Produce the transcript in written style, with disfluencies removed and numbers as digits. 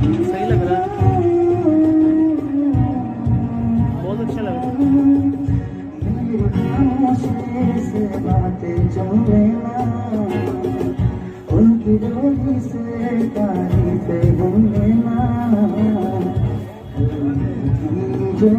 सही लग रहा है, बहुत अच्छा लग रहा है। से बातें चले ना, उनकी डोली से तारीफें गुनगुना, जो